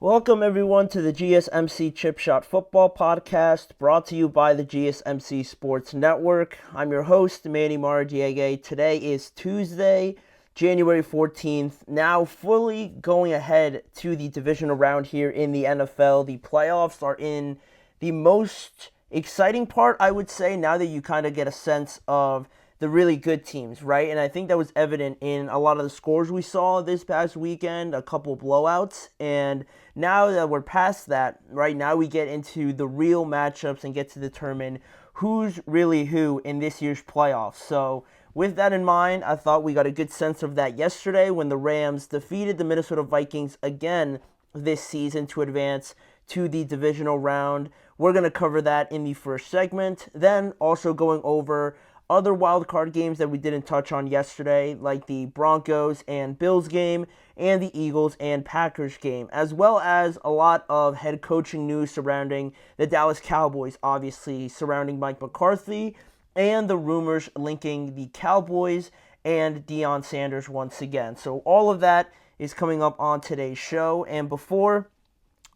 Welcome everyone to the GSMC Chip Shot Football Podcast, brought to you by the GSMC Sports Network. I'm your host, Manny Maradiege. Today is Tuesday, January 14th. Now fully going ahead to the divisional round here in the NFL. The playoffs are in the most exciting part, I would say, now that you kind of get a sense of the really good teams, right? And I think that was evident in a lot of the scores we saw this past weekend, a couple blowouts. And now that we're past that, right now we get into the real matchups and get to determine who's really who in this year's playoffs. So with that in mind, I thought we got a good sense of that yesterday when the Rams defeated the Minnesota Vikings again this season to advance to the divisional round. We're going to cover that in the first segment. Then also going over other wildcard games that we didn't touch on yesterday, like the Broncos and Bills game and the Eagles and Packers game, as well as a lot of head coaching news surrounding the Dallas Cowboys, obviously surrounding Mike McCarthy, and the rumors linking the Cowboys and Deion Sanders once again. So all of that is coming up on today's show. And before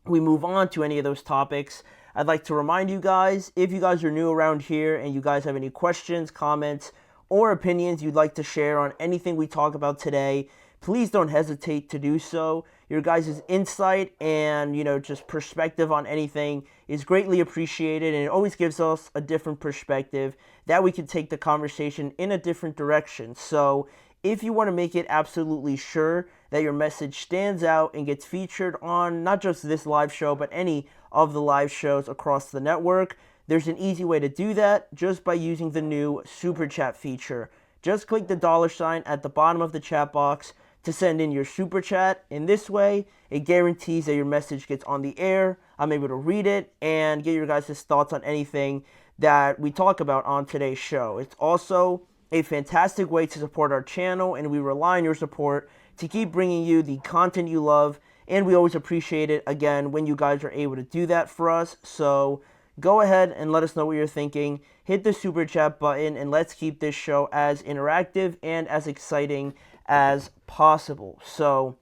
we move on to any of those topics, I'd like to remind you guys, if you guys are new around here and you guys have any questions, comments, or opinions you'd like to share on anything we talk about today, please don't hesitate to do so. Your guys' insight and, just perspective on anything is greatly appreciated, and it always gives us a different perspective that we can take the conversation in a different direction. So if you want to make it absolutely sure that your message stands out and gets featured on not just this live show, but any of the live shows across the network, there's an easy way to do that just by using the new Super Chat feature. Just click the $sign at the bottom of the chat box to send in your Super Chat. In this way, it guarantees that your message gets on the air, I'm able to read it, and get your guys' thoughts on anything that we talk about on today's show. It's also a fantastic way to support our channel, and we rely on your support to keep bringing you the content you love, and we always appreciate it, again, when you guys are able to do that for us. So go ahead and let us know what you're thinking. Hit the Super Chat button, and let's keep this show as interactive and as exciting as possible. So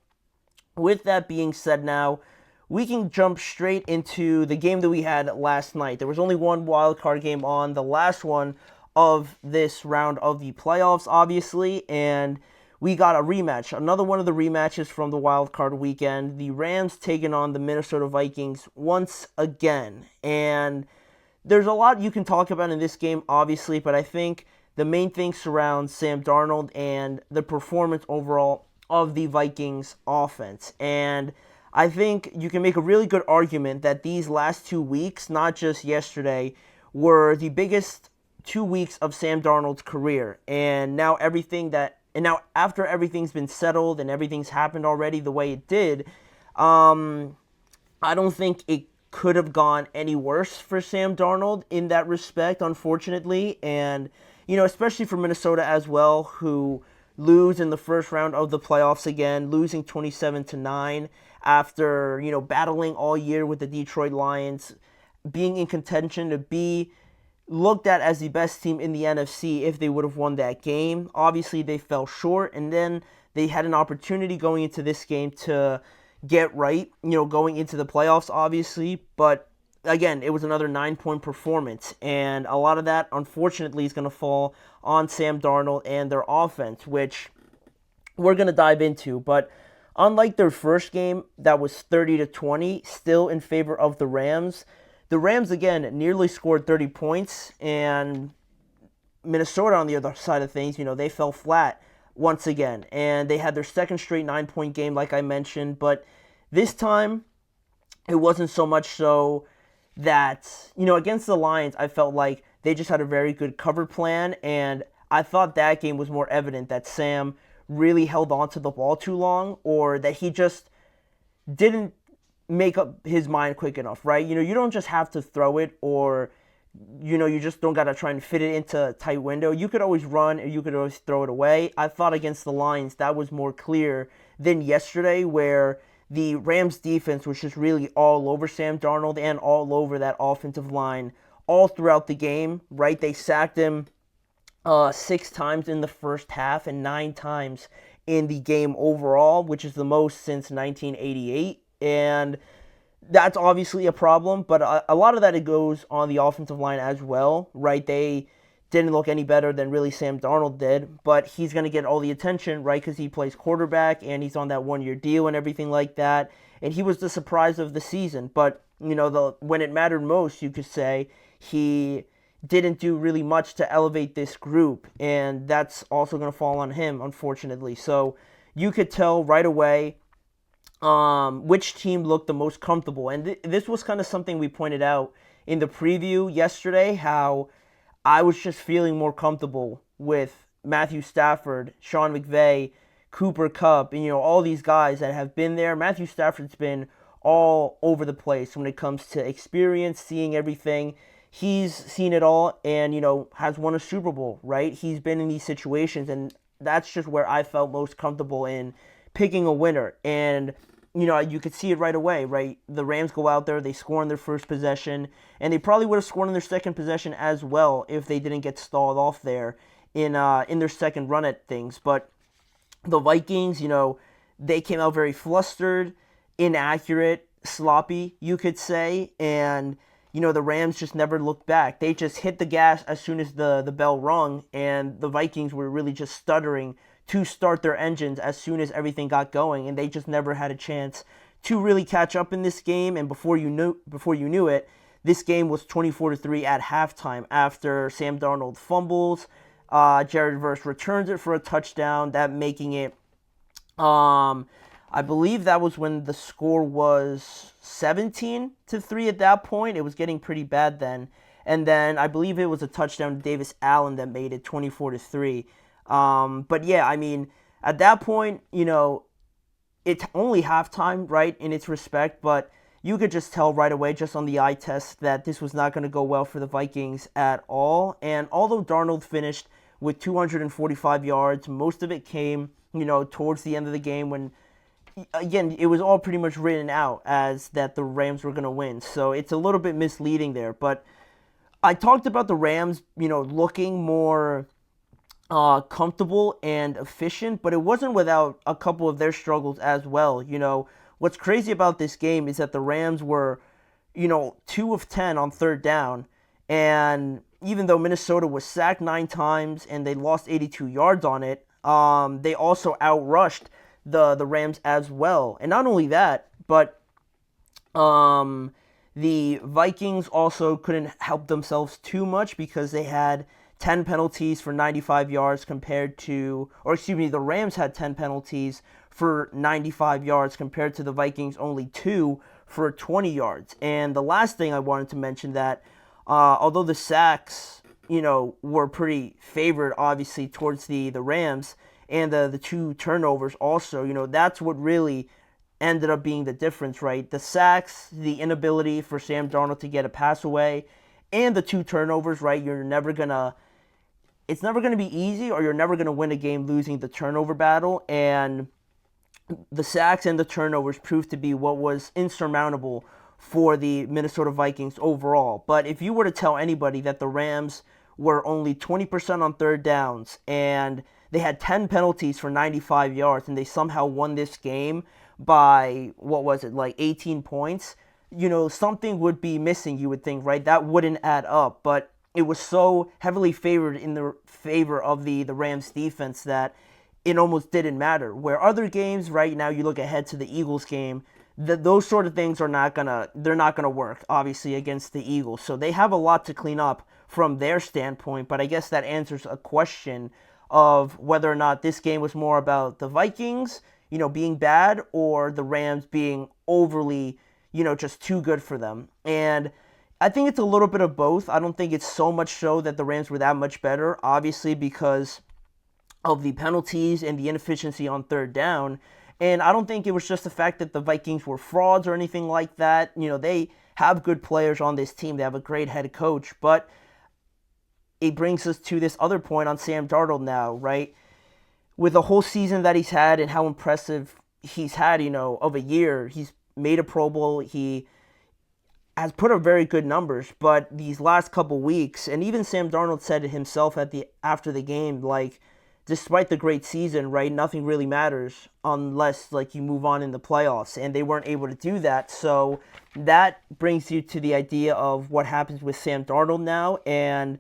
with that being said now, we can jump straight into the game that we had last night. There was only one wildcard game on, the last one of this round of the playoffs, obviously, and we got a rematch, another one of the rematches from the wild card weekend. The Rams taking on the Minnesota Vikings once again. And there's a lot you can talk about in this game, obviously, but I think the main thing surrounds Sam Darnold and the performance overall of the Vikings offense. And I think you can make a really good argument that these last 2 weeks, not just yesterday, were the biggest 2 weeks of Sam Darnold's career. And now after everything's been settled and everything's happened already the way it did, I don't think it could have gone any worse for Sam Darnold in that respect, unfortunately. And, especially for Minnesota as well, who lose in the first round of the playoffs again, losing 27-9 after, battling all year with the Detroit Lions, being in contention to be looked at as the best team in the NFC if they would have won that game. Obviously, they fell short, and then they had an opportunity going into this game to get right, going into the playoffs, obviously. But again, it was another 9-point performance, and a lot of that, unfortunately, is going to fall on Sam Darnold and their offense, which we're going to dive into. But unlike their first game that was 30-20, still in favor of the Rams, the Rams, again, nearly scored 30 points, and Minnesota, on the other side of things, they fell flat once again. And they had their second straight 9-point game, like I mentioned, but this time, it wasn't so much so that, against the Lions, I felt like they just had a very good cover plan, and I thought that game was more evident that Sam really held on to the ball too long, or that he just didn't make up his mind quick enough, right? You don't just have to throw it, or, you just don't got to try and fit it into a tight window. You could always run, or you could always throw it away. I thought against the Lions, that was more clear than yesterday, where the Rams defense was just really all over Sam Darnold and all over that offensive line all throughout the game, right? They sacked him 6 times in the first half and 9 times in the game overall, which is the most since 1988. And that's obviously a problem, but a lot of that it goes on the offensive line as well, right? They didn't look any better than really Sam Darnold did, but he's going to get all the attention, right? Because he plays quarterback and he's on that 1 year deal and everything like that. And he was the surprise of the season, but when it mattered most, you could say he didn't do really much to elevate this group, and that's also going to fall on him, unfortunately. So you could tell right away which team looked the most comfortable. And this was kind of something we pointed out in the preview yesterday, how I was just feeling more comfortable with Matthew Stafford, Sean McVay, Cooper Kupp, and all these guys that have been there. Matthew Stafford's been all over the place when it comes to experience, seeing everything. He's seen it all and, has won a Super Bowl, right? He's been in these situations, and that's just where I felt most comfortable in picking a winner. And you could see it right away, right? The Rams go out there, they score on their first possession, and they probably would have scored on their second possession as well if they didn't get stalled off there in their second run at things. But the Vikings, they came out very flustered, inaccurate, sloppy, you could say, and the Rams just never looked back. They just hit the gas as soon as the bell rung, and the Vikings were really just stuttering to start their engines as soon as everything got going, and they just never had a chance to really catch up in this game. And before you knew it, this game was 24-3 at halftime after Sam Darnold fumbles. Jared Verse returns it for a touchdown, that making it, I believe that was when the score was 17-3 at that point. It was getting pretty bad then. And then I believe it was a touchdown to Davis Allen that made it 24-3. But yeah, I mean, at that point, it's only halftime, right, in its respect, but you could just tell right away, just on the eye test, that this was not going to go well for the Vikings at all. And although Darnold finished with 245 yards, most of it came, towards the end of the game when, again, it was all pretty much written out as that the Rams were going to win. So it's a little bit misleading there. But I talked about the Rams, looking more comfortable and efficient, but it wasn't without a couple of their struggles as well. What's crazy about this game is that the Rams were, 2 of 10 on third down, and even though Minnesota was sacked 9 times and they lost 82 yards on it, they also outrushed the Rams as well. And not only that, but the Vikings also couldn't help themselves too much because they had 10 penalties for 95 yards the Rams had 10 penalties for 95 yards compared to the Vikings only 2 for 20 yards. And the last thing I wanted to mention that although the sacks, were pretty favored obviously towards the Rams, and the 2 turnovers also, that's what really ended up being the difference, right? The sacks, the inability for Sam Darnold to get a pass away, and the 2 turnovers, right? It's never going to be easy, or you're never going to win a game losing the turnover battle. And the sacks and the turnovers proved to be what was insurmountable for the Minnesota Vikings overall. But if you were to tell anybody that the Rams were only 20% on third downs and they had 10 penalties for 95 yards and they somehow won this game by, 18 points, something would be missing, you would think, right? That wouldn't add up. But it was so heavily favored in the favor of the Rams defense that it almost didn't matter. Where other games, right now, you look ahead to the Eagles game, those sort of things they're not gonna work, obviously, against the Eagles. So they have a lot to clean up from their standpoint. But I guess that answers a question of whether or not this game was more about the Vikings, being bad, or the Rams being overly, just too good for them. And I think it's a little bit of both. I don't think it's so much so that the Rams were that much better, obviously, because of the penalties and the inefficiency on third down. And I don't think it was just the fact that the Vikings were frauds or anything like that. They have good players on this team. They have a great head coach. But it brings us to this other point on Sam Darnold now, right? With the whole season that he's had and how impressive he's had, of a year. He's made a Pro Bowl. He has put up very good numbers, but these last couple weeks, and even Sam Darnold said it himself after the game, like, despite the great season, right, nothing really matters unless like you move on in the playoffs, and they weren't able to do that. So that brings you to the idea of what happens with Sam Darnold now, and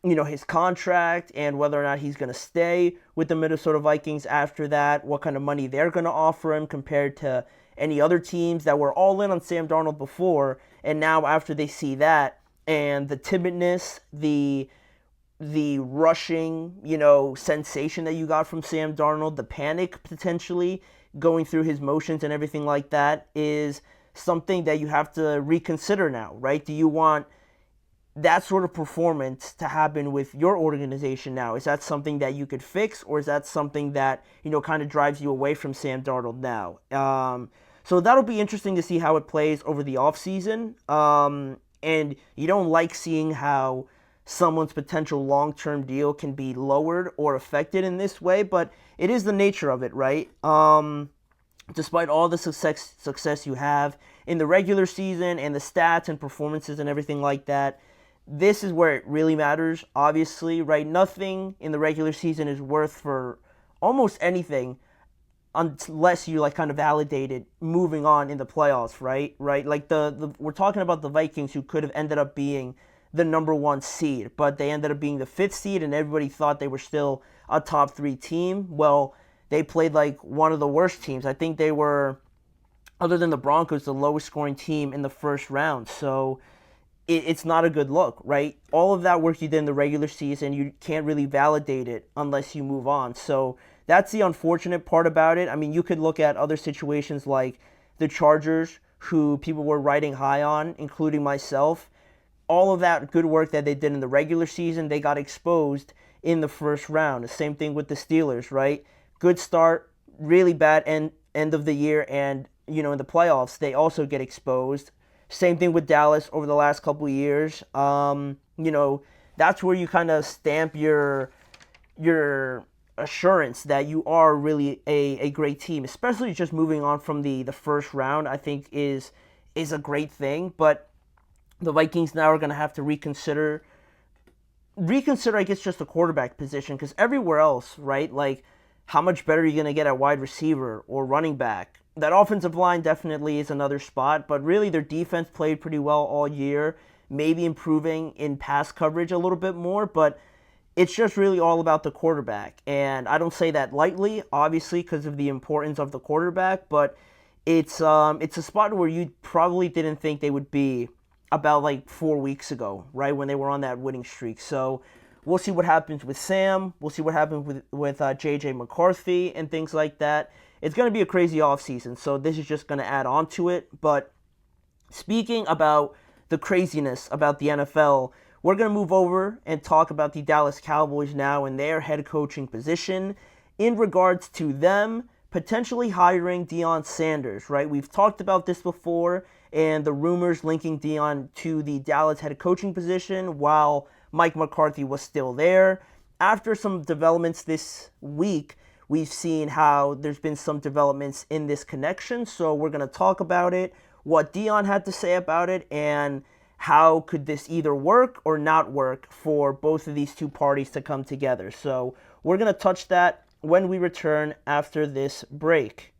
his contract, and whether or not he's going to stay with the Minnesota Vikings after that, what kind of money they're going to offer him compared to any other teams that were all in on Sam Darnold before, and now after they see that and the timidness, the rushing, sensation that you got from Sam Darnold, the panic potentially going through his motions and everything like that is something that you have to reconsider now, right? Do you want that sort of performance to happen with your organization now? Is that something that you could fix, or is that something that, kind of drives you away from Sam Darnold now? So that'll be interesting to see how it plays over the offseason. And you don't like seeing how someone's potential long-term deal can be lowered or affected in this way, but it is the nature of it, right? Despite all the success you have in the regular season and the stats and performances and everything like that, this is where it really matters, obviously, right? Nothing in the regular season is worth for almost anything unless you kind of validate it moving on in the playoffs, right? Like we're talking about the Vikings, who could have ended up being the number 1 seed, but they ended up being the 5th seed, and everybody thought they were still a top 3 team. Well, they played like one of the worst teams. I think they were, other than the Broncos, the lowest scoring team in the first round. So it's not a good look, right? All of that work you did in the regular season, you can't really validate it unless you move on. So that's the unfortunate part about it. I mean, you could look at other situations like the Chargers, who people were riding high on, including myself. All of that good work that they did in the regular season, they got exposed in the first round. The same thing with the Steelers, right? Good start, really bad end of the year, and in the playoffs they also get exposed. Same thing with Dallas over the last couple of years. That's where you kind of stamp your assurance that you are really a great team, especially just moving on from the first round. I think is a great thing, but the Vikings now are going to have to reconsider, I guess, just the quarterback position, because everywhere else, right, like how much better are you going to get at wide receiver or running back? That offensive line definitely is another spot, but really their defense played pretty well all year, maybe improving in pass coverage a little bit more, but it's just really all about the quarterback. And I don't say that lightly, obviously, because of the importance of the quarterback, but it's a spot where you probably didn't think they would be about like 4 weeks ago, right, when they were on that winning streak. So we'll see what happens with Sam. We'll see what happens with J.J. McCarthy and things like that. It's going to be a crazy offseason, so this is just going to add on to it. But speaking about the craziness about the NFL, we're going to move over and talk about the Dallas Cowboys now and their head coaching position in regards to them potentially hiring Deion Sanders, right? We've talked about this before, and the rumors linking Deion to the Dallas head coaching position while Mike McCarthy was still there. After some developments this week, we've seen how there's been some developments in this connection, so we're going to talk about it, what Deion had to say about it, and how could this either work or not work for both of these two parties to come together. So we're going to touch that when we return after this break.